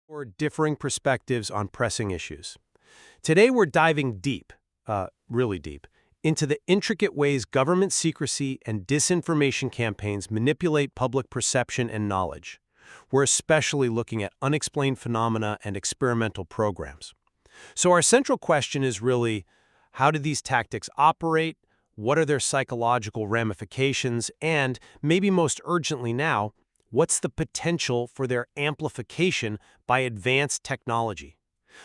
or differing perspectives on pressing issues. Today we're diving deep, really deep, into the intricate ways government secrecy and disinformation campaigns manipulate public perception and knowledge. We're especially looking at unexplained phenomena and experimental programs. So our central question is really, how do these tactics operate? What are their psychological ramifications? And, maybe most urgently now, what's the potential for their amplification by advanced technology?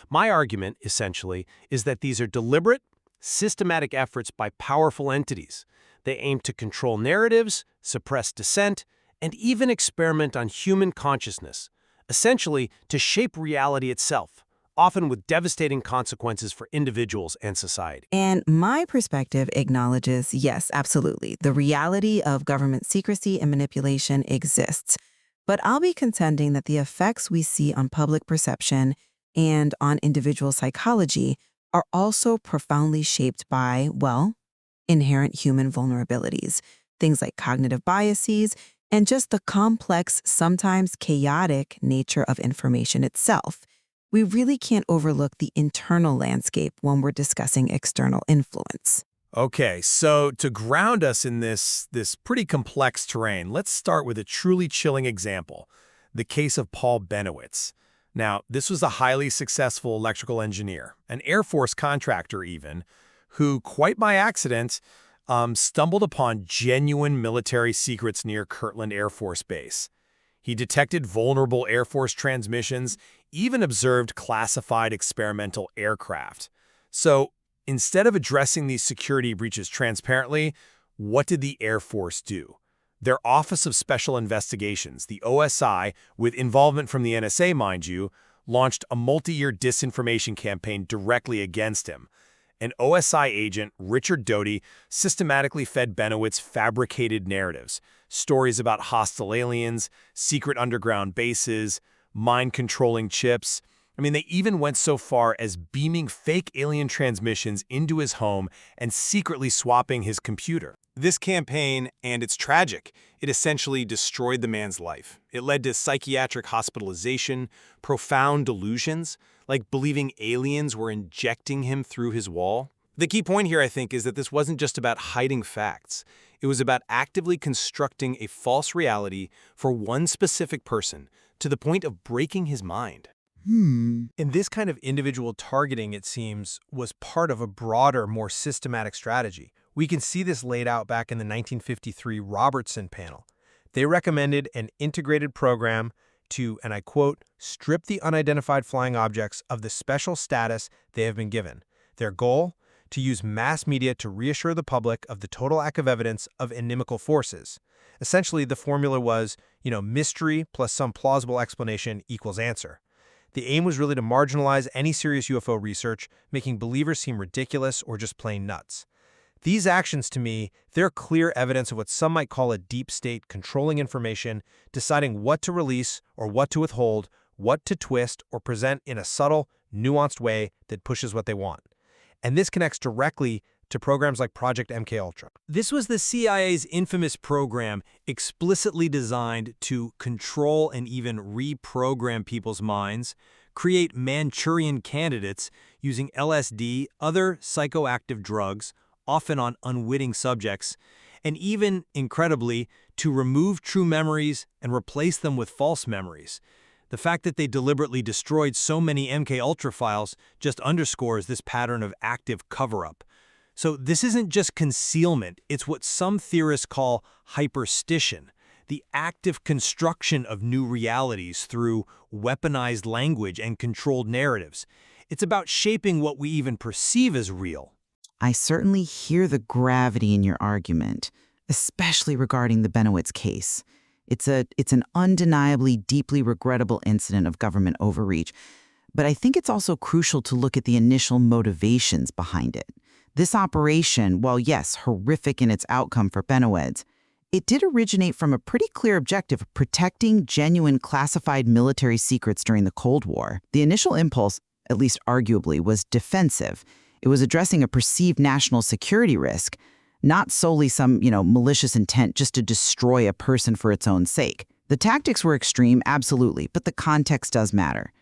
My argument, essentially, is that these are deliberate, systematic efforts by powerful entities. They aim to control narratives, suppress dissent, and even experiment on human consciousness, essentially to shape reality itself, often with devastating consequences for individuals and society. And my perspective acknowledges, yes, absolutely, the reality of government secrecy and manipulation exists. But I'll be contending that the effects we see on public perception and on individual psychology are also profoundly shaped by, well, inherent human vulnerabilities, things like cognitive biases, and just the complex, sometimes chaotic nature of information itself. We really can't overlook the internal landscape when we're discussing external influence. Okay, so to ground us in this pretty complex terrain, let's start with a truly chilling example, the case of Paul Bennewitz. Now, this was a highly successful electrical engineer, an Air Force contractor even, who, quite by accident, stumbled upon genuine military secrets near Kirtland Air Force Base. He detected vulnerable Air Force transmissions, even observed classified experimental aircraft. So, instead of addressing these security breaches transparently, what did the Air Force do? Their Office of Special Investigations, the OSI, with involvement from the NSA, mind you, launched a multi-year disinformation campaign directly against him. An OSI agent, Richard Doty, systematically fed Bennewitz fabricated narratives, stories about hostile aliens, secret underground bases, mind-controlling chips. I mean, they even went so far as beaming fake alien transmissions into his home and secretly swapping his computer. This campaign, and it's tragic, it essentially destroyed the man's life. It led to psychiatric hospitalization, profound delusions, like believing aliens were injecting him through his wall. The key point here, I think, is that this wasn't just about hiding facts. It was about actively constructing a false reality for one specific person to the point of breaking his mind. And this kind of individual targeting, it seems, was part of a broader, more systematic strategy. We can see this laid out back in the 1953 Robertson panel. They recommended an integrated program to, and I quote, strip the unidentified flying objects of the special status they have been given. Their goal? To use mass media to reassure the public of the total lack of evidence of inimical forces. Essentially, the formula was, mystery plus some plausible explanation equals answer. The aim was really to marginalize any serious UFO research, making believers seem ridiculous or just plain nuts. These actions, to me, they're clear evidence of what some might call a deep state controlling information, deciding what to release or what to withhold, what to twist or present in a subtle, nuanced way that pushes what they want. And this connects directly to programs like Project MKUltra. This was the CIA's infamous program explicitly designed to control and even reprogram people's minds, create Manchurian candidates using LSD, other psychoactive drugs, often on unwitting subjects, and even, incredibly, to remove true memories and replace them with false memories. The fact that they deliberately destroyed so many MKUltra files just underscores this pattern of active cover-up. So this isn't just concealment, it's what some theorists call hyperstition, the active construction of new realities through weaponized language and controlled narratives. It's about shaping what we even perceive as real. I certainly hear the gravity in your argument, especially regarding the Bennewitz case. It's an undeniably deeply regrettable incident of government overreach, but I think it's also crucial to look at the initial motivations behind it. This operation, while yes, horrific in its outcome for Bennewitz, it did originate from a pretty clear objective of protecting genuine classified military secrets during the Cold War. The initial impulse, at least arguably, was defensive. It was addressing a perceived national security risk, not solely some, malicious intent just to destroy a person for its own sake. The tactics were extreme, absolutely, but the context does matter.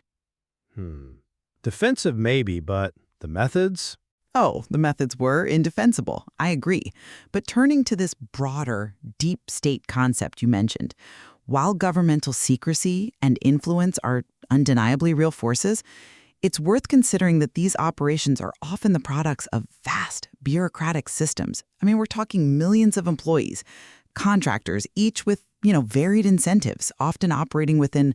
Defensive maybe, but the methods? Oh, the methods were indefensible. I agree. But turning to this broader, deep state concept you mentioned, while governmental secrecy and influence are undeniably real forces, it's worth considering that these operations are often the products of vast bureaucratic systems. I mean, we're talking millions of employees, contractors, each with, varied incentives, often operating within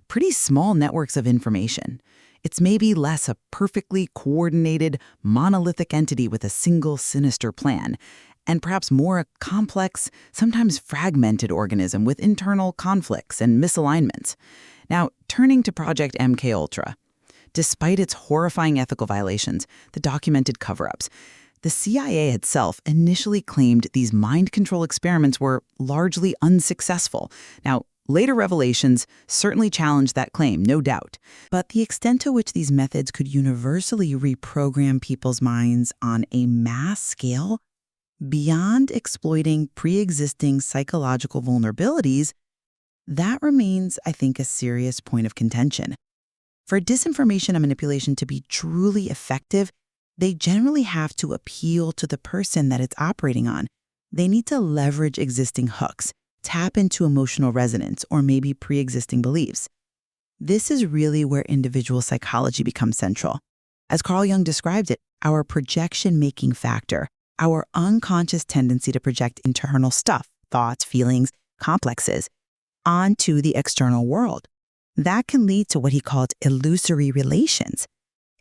pretty small networks of information. It's maybe less a perfectly coordinated, monolithic entity with a single sinister plan, and perhaps more a complex, sometimes fragmented organism with internal conflicts and misalignments. Now, turning to Project MKUltra. Despite its horrifying ethical violations, the documented cover-ups, the CIA itself initially claimed these mind control experiments were largely unsuccessful. Now, later revelations certainly challenged that claim, no doubt. But the extent to which these methods could universally reprogram people's minds on a mass scale, beyond exploiting pre-existing psychological vulnerabilities, that remains, I think, a serious point of contention. For disinformation and manipulation to be truly effective, they generally have to appeal to the person that it's operating on. They need to leverage existing hooks, tap into emotional resonance, or maybe pre-existing beliefs. This is really where individual psychology becomes central. As Carl Jung described it, our projection-making factor, our unconscious tendency to project internal stuff, thoughts, feelings, complexes, onto the external world. That can lead to what he called illusory relations.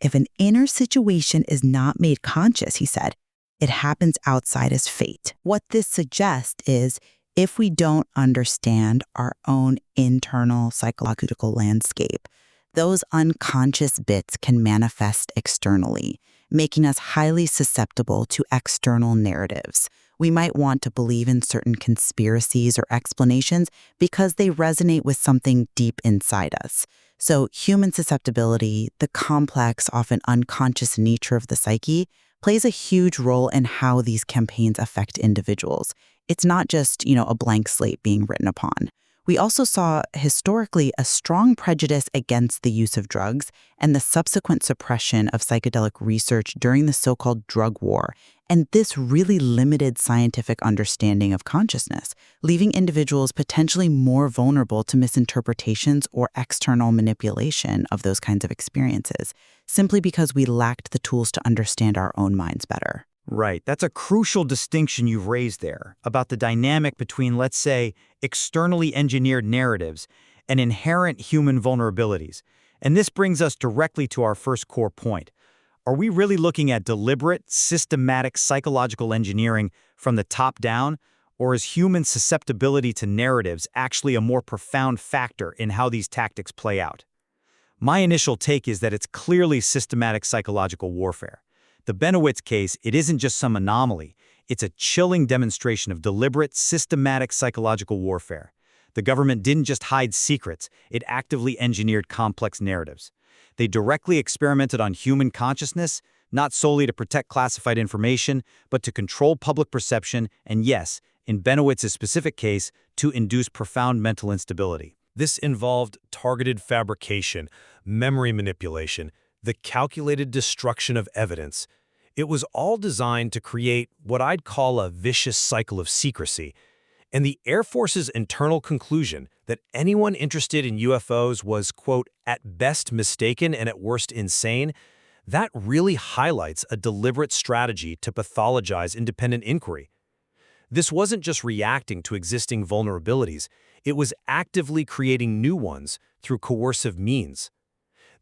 If an inner situation is not made conscious, he said, it happens outside as fate. What this suggests is if we don't understand our own internal psychological landscape, those unconscious bits can manifest externally, making us highly susceptible to external narratives. We might want to believe in certain conspiracies or explanations because they resonate with something deep inside us. So human susceptibility, the complex, often unconscious nature of the psyche, plays a huge role in how these campaigns affect individuals. It's not just, a blank slate being written upon. We also saw historically a strong prejudice against the use of drugs and the subsequent suppression of psychedelic research during the so-called drug war. And this really limited scientific understanding of consciousness, leaving individuals potentially more vulnerable to misinterpretations or external manipulation of those kinds of experiences, simply because we lacked the tools to understand our own minds better. Right. That's a crucial distinction you've raised there about the dynamic between, let's say, externally engineered narratives and inherent human vulnerabilities. And this brings us directly to our first core point. Are we really looking at deliberate, systematic psychological engineering from the top down, or is human susceptibility to narratives actually a more profound factor in how these tactics play out? My initial take is that it's clearly systematic psychological warfare. The Bennewitz case, it isn't just some anomaly. It's a chilling demonstration of deliberate, systematic psychological warfare. The government didn't just hide secrets, it actively engineered complex narratives. They directly experimented on human consciousness, not solely to protect classified information, but to control public perception and, yes, in Bennewitz's specific case, to induce profound mental instability. This involved targeted fabrication, memory manipulation, the calculated destruction of evidence. It was all designed to create what I'd call a vicious cycle of secrecy. And the Air Force's internal conclusion that anyone interested in UFOs was, quote, at best mistaken and at worst insane, that really highlights a deliberate strategy to pathologize independent inquiry. This wasn't just reacting to existing vulnerabilities, it was actively creating new ones through coercive means.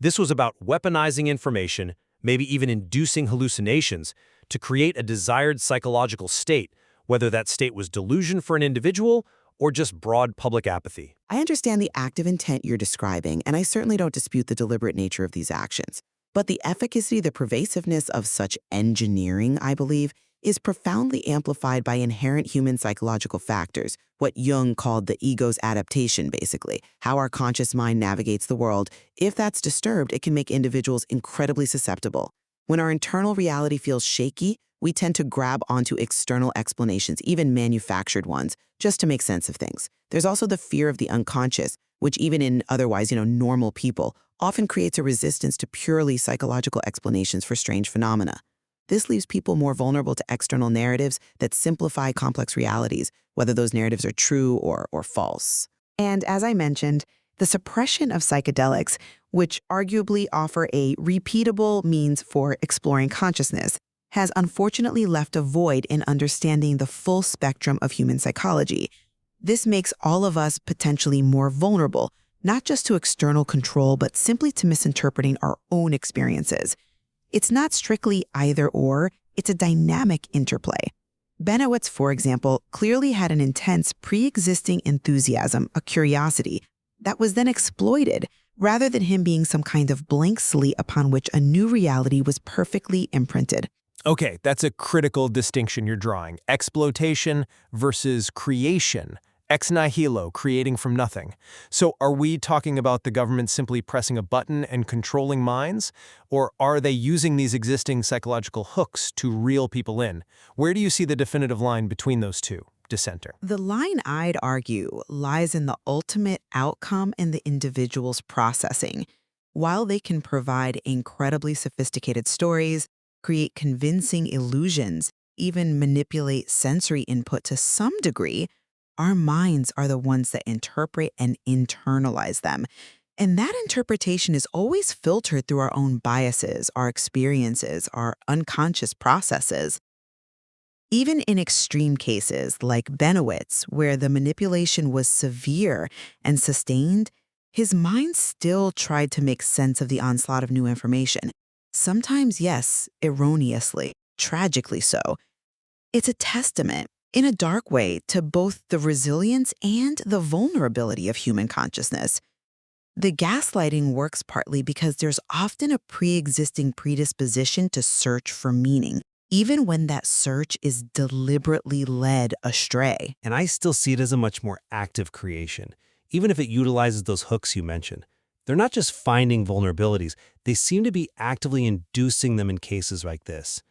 This was about weaponizing information, maybe even inducing hallucinations, to create a desired psychological state, whether that state was delusion for an individual or just broad public apathy. I understand the active intent you're describing, and I certainly don't dispute the deliberate nature of these actions. But the efficacy, the pervasiveness of such engineering, I believe, is profoundly amplified by inherent human psychological factors, what Jung called the ego's adaptation, basically, how our conscious mind navigates the world. If that's disturbed, it can make individuals incredibly susceptible. When our internal reality feels shaky, we tend to grab onto external explanations, even manufactured ones, just to make sense of things. There's also the fear of the unconscious, which even in otherwise, normal people, often creates a resistance to purely psychological explanations for strange phenomena. This leaves people more vulnerable to external narratives that simplify complex realities, whether those narratives are true or false. And as I mentioned, the suppression of psychedelics, which arguably offer a repeatable means for exploring consciousness, has unfortunately left a void in understanding the full spectrum of human psychology. This makes all of us potentially more vulnerable, not just to external control, but simply to misinterpreting our own experiences. It's not strictly either or, it's a dynamic interplay. Bennewitz, for example, clearly had an intense pre-existing enthusiasm, a curiosity, that was then exploited, rather than him being some kind of blank slate upon which a new reality was perfectly imprinted. Okay, that's a critical distinction you're drawing. Exploitation versus creation. Ex nihilo, creating from nothing. So are we talking about the government simply pressing a button and controlling minds? Or are they using these existing psychological hooks to reel people in? Where do you see the definitive line between those two, dissenter? The line, I'd argue, lies in the ultimate outcome in the individual's processing. While they can provide incredibly sophisticated stories, create convincing illusions, even manipulate sensory input to some degree, our minds are the ones that interpret and internalize them. And that interpretation is always filtered through our own biases, our experiences, our unconscious processes. Even in extreme cases like Bennewitz, where the manipulation was severe and sustained, his mind still tried to make sense of the onslaught of new information. Sometimes, yes, erroneously, tragically so. It's a testament, in a dark way, to both the resilience and the vulnerability of human consciousness. The gaslighting works partly because there's often a pre-existing predisposition to search for meaning, even when that search is deliberately led astray. And I still see it as a much more active creation, even if it utilizes those hooks you mentioned. They're not just finding vulnerabilities, they seem to be actively inducing them in cases like this.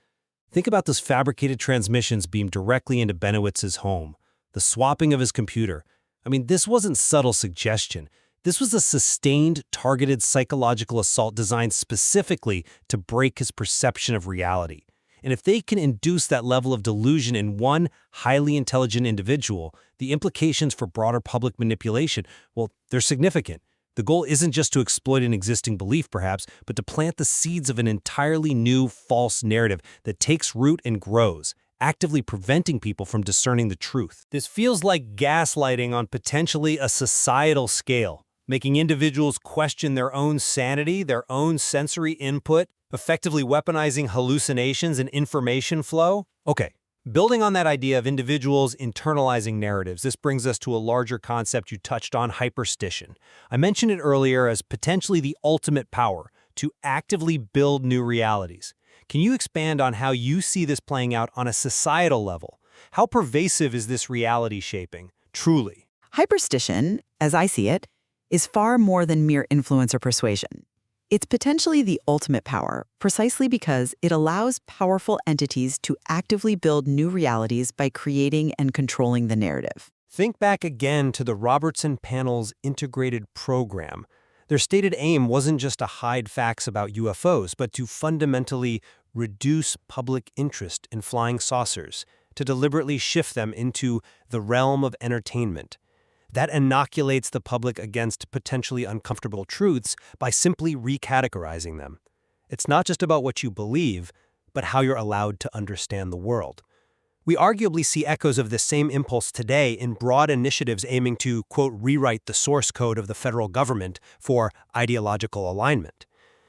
Think about those fabricated transmissions beamed directly into Bennewitz's home, the swapping of his computer. I mean, this wasn't subtle suggestion. This was a sustained, targeted psychological assault designed specifically to break his perception of reality. And if they can induce that level of delusion in one highly intelligent individual, the implications for broader public manipulation, well, they're significant. The goal isn't just to exploit an existing belief, perhaps, but to plant the seeds of an entirely new, false narrative that takes root and grows, actively preventing people from discerning the truth. This feels like gaslighting on potentially a societal scale, making individuals question their own sanity, their own sensory input, effectively weaponizing hallucinations and information flow. Okay. Building on that idea of individuals internalizing narratives, this brings us to a larger concept you touched on, hyperstition. I mentioned it earlier as potentially the ultimate power to actively build new realities. Can you expand on how you see this playing out on a societal level? How pervasive is this reality shaping, truly? Hyperstition, as I see it, is far more than mere influence or persuasion. It's potentially the ultimate power, precisely because it allows powerful entities to actively build new realities by creating and controlling the narrative. Think back again to the Robertson panel's integrated program. Their stated aim wasn't just to hide facts about UFOs, but to fundamentally reduce public interest in flying saucers, to deliberately shift them into the realm of entertainment. That inoculates the public against potentially uncomfortable truths by simply recategorizing them. It's not just about what you believe, but how you're allowed to understand the world. We arguably see echoes of this same impulse today in broad initiatives aiming to, quote, rewrite the source code of the federal government for ideological alignment.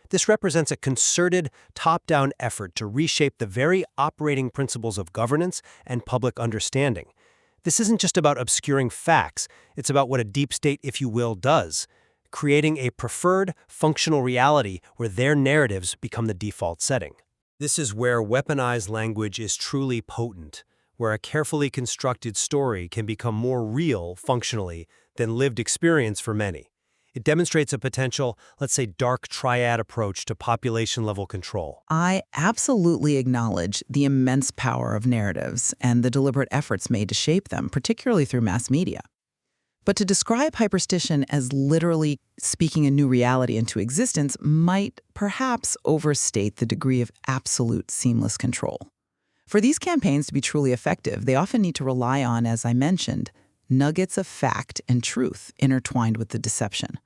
This represents a concerted, top-down effort to reshape the very operating principles of governance and public understanding. This isn't just about obscuring facts, it's about what a deep state, if you will, does, creating a preferred, functional reality where their narratives become the default setting. This is where weaponized language is truly potent, where a carefully constructed story can become more real, functionally, than lived experience for many. It demonstrates a potential, let's say, dark triad approach to population-level control. I absolutely acknowledge the immense power of narratives and the deliberate efforts made to shape them, particularly through mass media. But to describe hyperstition as literally speaking a new reality into existence might perhaps overstate the degree of absolute seamless control. For these campaigns to be truly effective, they often need to rely on, as I mentioned, nuggets of fact and truth intertwined with the deception.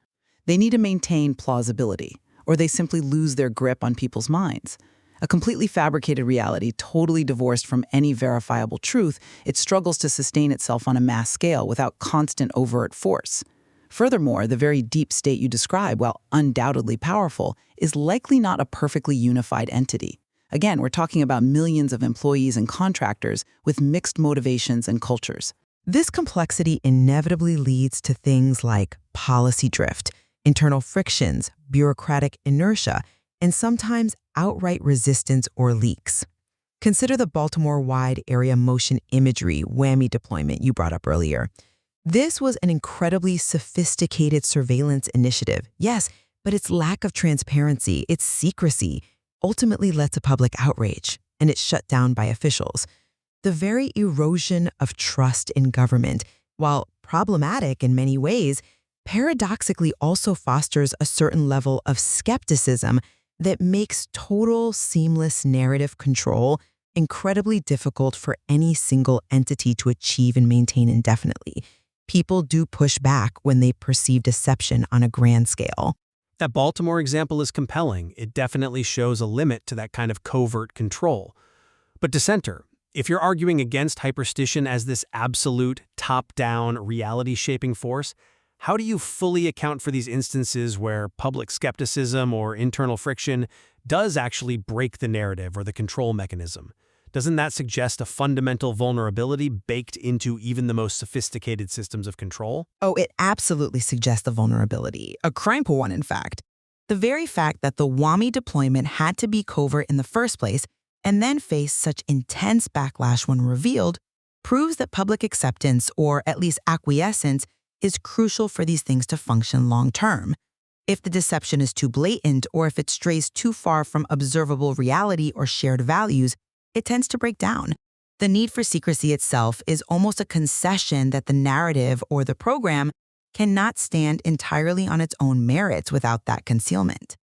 They need to maintain plausibility, or they simply lose their grip on people's minds. A completely fabricated reality, totally divorced from any verifiable truth, it struggles to sustain itself on a mass scale without constant overt force. Furthermore, the very deep state you describe, while undoubtedly powerful, is likely not a perfectly unified entity. Again, we're talking about millions of employees and contractors with mixed motivations and cultures. This complexity inevitably leads to things like policy drift, internal frictions, bureaucratic inertia, and sometimes outright resistance or leaks. Consider the Baltimore Wide Area Motion Imagery WAMI deployment you brought up earlier. This was an incredibly sophisticated surveillance initiative, yes, but its lack of transparency, its secrecy, ultimately led to public outrage, and it's shut down by officials. The very erosion of trust in government, while problematic in many ways, paradoxically also fosters a certain level of skepticism that makes total seamless narrative control incredibly difficult for any single entity to achieve and maintain indefinitely. People do push back when they perceive deception on a grand scale. That Baltimore example is compelling. It definitely shows a limit to that kind of covert control. But dissenter, if you're arguing against hyperstition as this absolute, top-down, reality-shaping force, how do you fully account for these instances where public skepticism or internal friction does actually break the narrative or the control mechanism? Doesn't that suggest a fundamental vulnerability baked into even the most sophisticated systems of control? Oh, it absolutely suggests a vulnerability, a crimeful one, in fact. The very fact that the WAMI deployment had to be covert in the first place and then face such intense backlash when revealed proves that public acceptance, or at least acquiescence, is crucial for these things to function long-term. If the deception is too blatant or if it strays too far from observable reality or shared values, it tends to break down. The need for secrecy itself is almost a concession that the narrative or the program cannot stand entirely on its own merits without that concealment.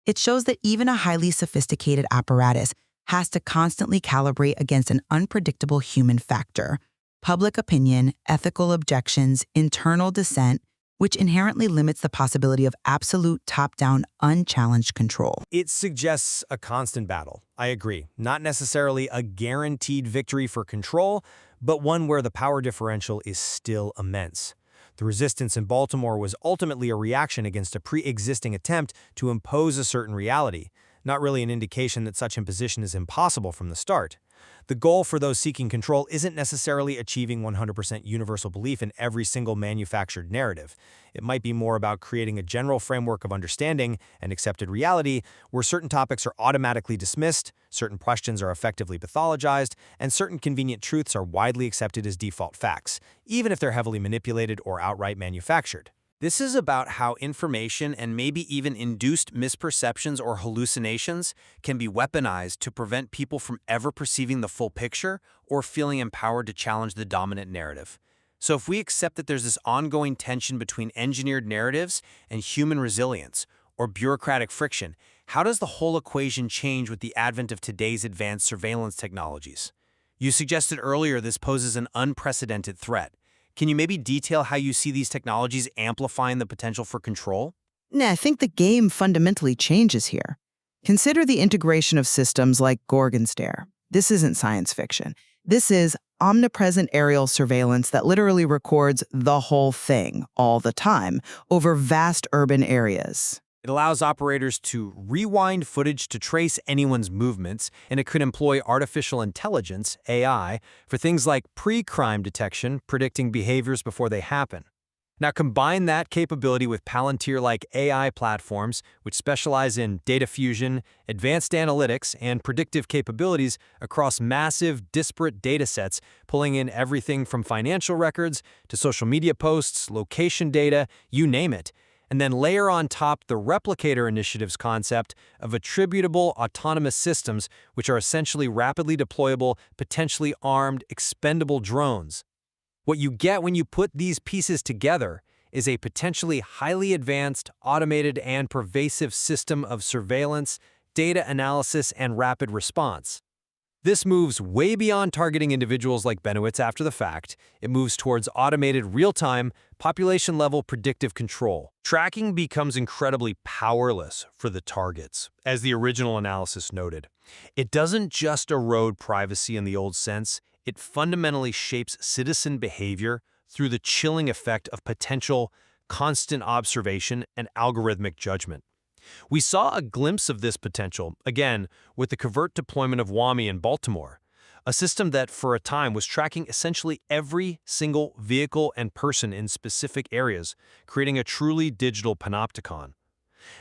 It shows that even a highly sophisticated apparatus has to constantly calibrate against an unpredictable human factor: public opinion, ethical objections, internal dissent, which inherently limits the possibility of absolute top-down, unchallenged control. It suggests a constant battle. I agree. Not necessarily a guaranteed victory for control, but one where the power differential is still immense. The resistance in Baltimore was ultimately a reaction against a pre-existing attempt to impose a certain reality, not really an indication that such imposition is impossible from the start. The goal for those seeking control isn't necessarily achieving 100% universal belief in every single manufactured narrative. It might be more about creating a general framework of understanding and accepted reality where certain topics are automatically dismissed, certain questions are effectively pathologized, and certain convenient truths are widely accepted as default facts, even if they're heavily manipulated or outright manufactured. This is about how information and maybe even induced misperceptions or hallucinations can be weaponized to prevent people from ever perceiving the full picture or feeling empowered to challenge the dominant narrative. So if we accept that there's this ongoing tension between engineered narratives and human resilience or bureaucratic friction, how does the whole equation change with the advent of today's advanced surveillance technologies? You suggested earlier this poses an unprecedented threat. Can you maybe detail how you see these technologies amplifying the potential for control? I think the game fundamentally changes here. Consider the integration of systems like Gorgon Stare. This isn't science fiction. This is omnipresent aerial surveillance that literally records the whole thing all the time over vast urban areas. It allows operators to rewind footage to trace anyone's movements, and it could employ artificial intelligence, AI, for things like pre-crime detection, predicting behaviors before they happen. Now combine that capability with Palantir-like AI platforms, which specialize in data fusion, advanced analytics, and predictive capabilities across massive, disparate datasets, pulling in everything from financial records to social media posts, location data, you name it. And then layer on top the Replicator Initiative's concept of attributable autonomous systems, which are essentially rapidly deployable, potentially armed, expendable drones. What you get when you put these pieces together is a potentially highly advanced, automated, and pervasive system of surveillance, data analysis, and rapid response. This moves way beyond targeting individuals like Bennewitz after the fact. It moves towards automated, real-time, population-level predictive control. Tracking becomes incredibly powerless for the targets, as the original analysis noted. It doesn't just erode privacy in the old sense, it fundamentally shapes citizen behavior through the chilling effect of potential, constant observation and algorithmic judgment. We saw a glimpse of this potential, again, with the covert deployment of WAMI in Baltimore, a system that for a time was tracking essentially every single vehicle and person in specific areas, creating a truly digital panopticon.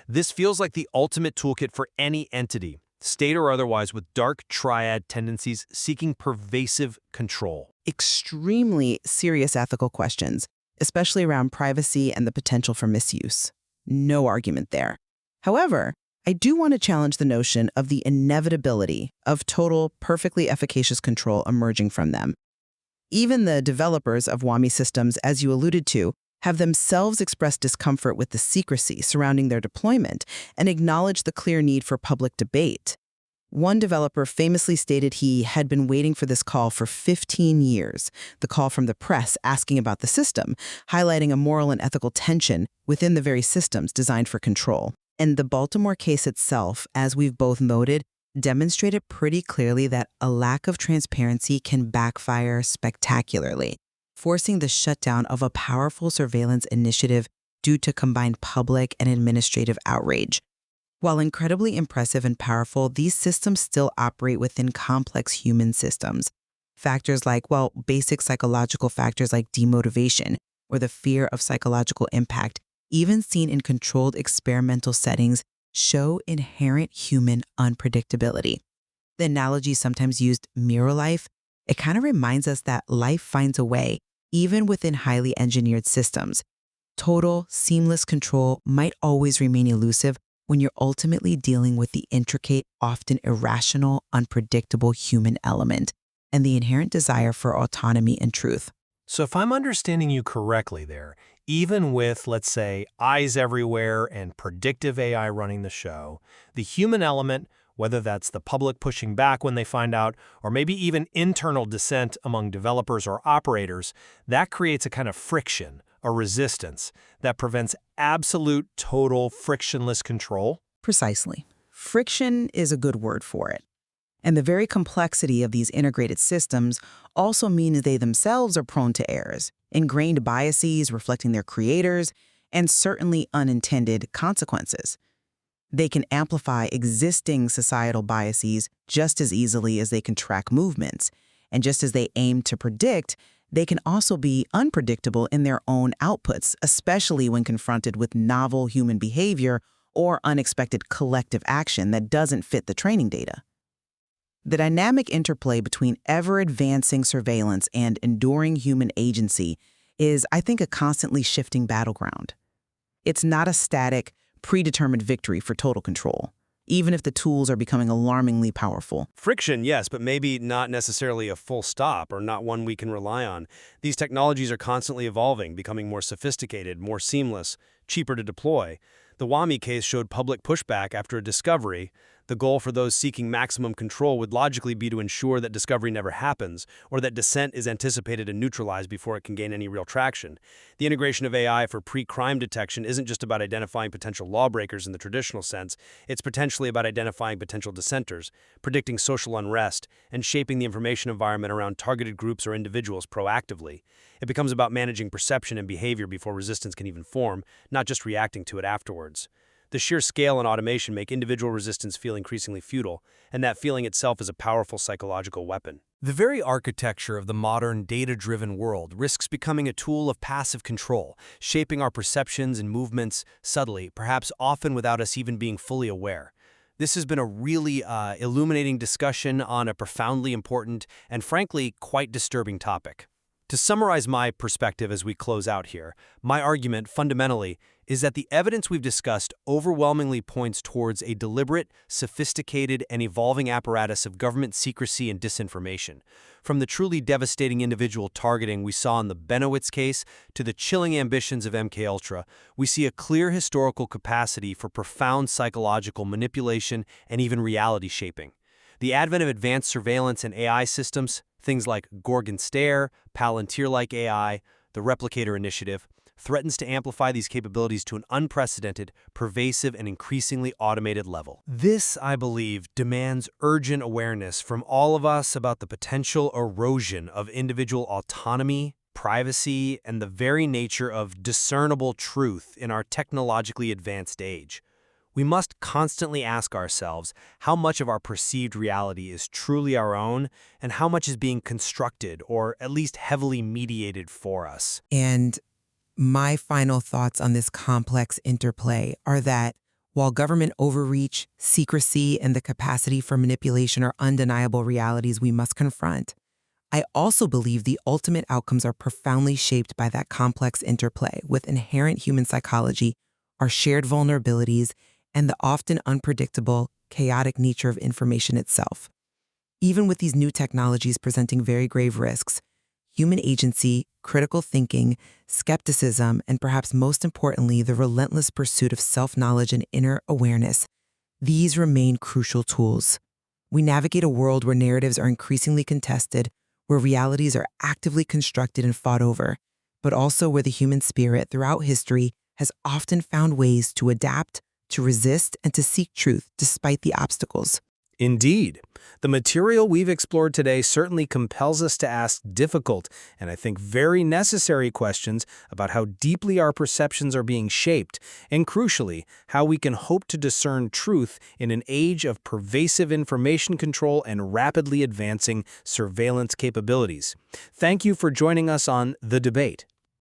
This feels like the ultimate toolkit for any entity, state or otherwise, with dark triad tendencies seeking pervasive control. Extremely serious ethical questions, especially around privacy and the potential for misuse. No argument there. However, I do want to challenge the notion of the inevitability of total, perfectly efficacious control emerging from them. Even the developers of WAMI systems, as you alluded to, have themselves expressed discomfort with the secrecy surrounding their deployment and acknowledged the clear need for public debate. One developer famously stated he had been waiting for this call for 15 years, the call from the press asking about the system, highlighting a moral and ethical tension within the very systems designed for control. And the Baltimore case itself, as we've both noted, demonstrated pretty clearly that a lack of transparency can backfire spectacularly, forcing the shutdown of a powerful surveillance initiative due to combined public and administrative outrage. While incredibly impressive and powerful, these systems still operate within complex human systems. Factors like, basic psychological factors like demotivation or the fear of psychological impact, even seen in controlled experimental settings, show inherent human unpredictability. The analogy sometimes used, mirror life, it kind of reminds us that life finds a way, even within highly engineered systems. Total, seamless control might always remain elusive when you're ultimately dealing with the intricate, often irrational, unpredictable human element and the inherent desire for autonomy and truth. So if I'm understanding you correctly there, even with, let's say, eyes everywhere and predictive AI running the show, the human element, whether that's the public pushing back when they find out, or maybe even internal dissent among developers or operators, that creates a kind of friction, a resistance, that prevents absolute, total, frictionless control? Precisely. Friction is a good word for it. And the very complexity of these integrated systems also means they themselves are prone to errors, ingrained biases reflecting their creators, and certainly unintended consequences. They can amplify existing societal biases just as easily as they can track movements. And just as they aim to predict, they can also be unpredictable in their own outputs, especially when confronted with novel human behavior or unexpected collective action that doesn't fit the training data. The dynamic interplay between ever-advancing surveillance and enduring human agency is, I think, a constantly shifting battleground. It's not a static, predetermined victory for total control, even if the tools are becoming alarmingly powerful. Friction, yes, but maybe not necessarily a full stop or not one we can rely on. These technologies are constantly evolving, becoming more sophisticated, more seamless, cheaper to deploy. The WAMI case showed public pushback after a discovery. The goal for those seeking maximum control would logically be to ensure that discovery never happens, or that dissent is anticipated and neutralized before it can gain any real traction. The integration of AI for pre-crime detection isn't just about identifying potential lawbreakers in the traditional sense, it's potentially about identifying potential dissenters, predicting social unrest, and shaping the information environment around targeted groups or individuals proactively. It becomes about managing perception and behavior before resistance can even form, not just reacting to it afterwards. The sheer scale and automation make individual resistance feel increasingly futile, and that feeling itself is a powerful psychological weapon. The very architecture of the modern data-driven world risks becoming a tool of passive control, shaping our perceptions and movements subtly, perhaps often without us even being fully aware. This has been a really illuminating discussion on a profoundly important and frankly quite disturbing topic. To summarize my perspective as we close out here, my argument fundamentally is that the evidence we've discussed overwhelmingly points towards a deliberate, sophisticated, and evolving apparatus of government secrecy and disinformation. From the truly devastating individual targeting we saw in the Bennewitz case to the chilling ambitions of MKUltra, we see a clear historical capacity for profound psychological manipulation and even reality shaping. The advent of advanced surveillance and AI systems, things like Gorgon Stare, Palantir-like AI, the Replicator Initiative, threatens to amplify these capabilities to an unprecedented, pervasive, and increasingly automated level. This, I believe, demands urgent awareness from all of us about the potential erosion of individual autonomy, privacy, and the very nature of discernible truth in our technologically advanced age. We must constantly ask ourselves how much of our perceived reality is truly our own and how much is being constructed or at least heavily mediated for us. And my final thoughts on this complex interplay are that while government overreach, secrecy, and the capacity for manipulation are undeniable realities we must confront, I also believe the ultimate outcomes are profoundly shaped by that complex interplay with inherent human psychology, our shared vulnerabilities, and the often unpredictable, chaotic nature of information itself. Even with these new technologies presenting very grave risks, human agency, critical thinking, skepticism, and perhaps most importantly, the relentless pursuit of self-knowledge and inner awareness, these remain crucial tools. We navigate a world where narratives are increasingly contested, where realities are actively constructed and fought over, but also where the human spirit throughout history has often found ways to adapt, to resist, and to seek truth despite the obstacles. Indeed. The material we've explored today certainly compels us to ask difficult and I think very necessary questions about how deeply our perceptions are being shaped, and crucially, how we can hope to discern truth in an age of pervasive information control and rapidly advancing surveillance capabilities. Thank you for joining us on The Debate.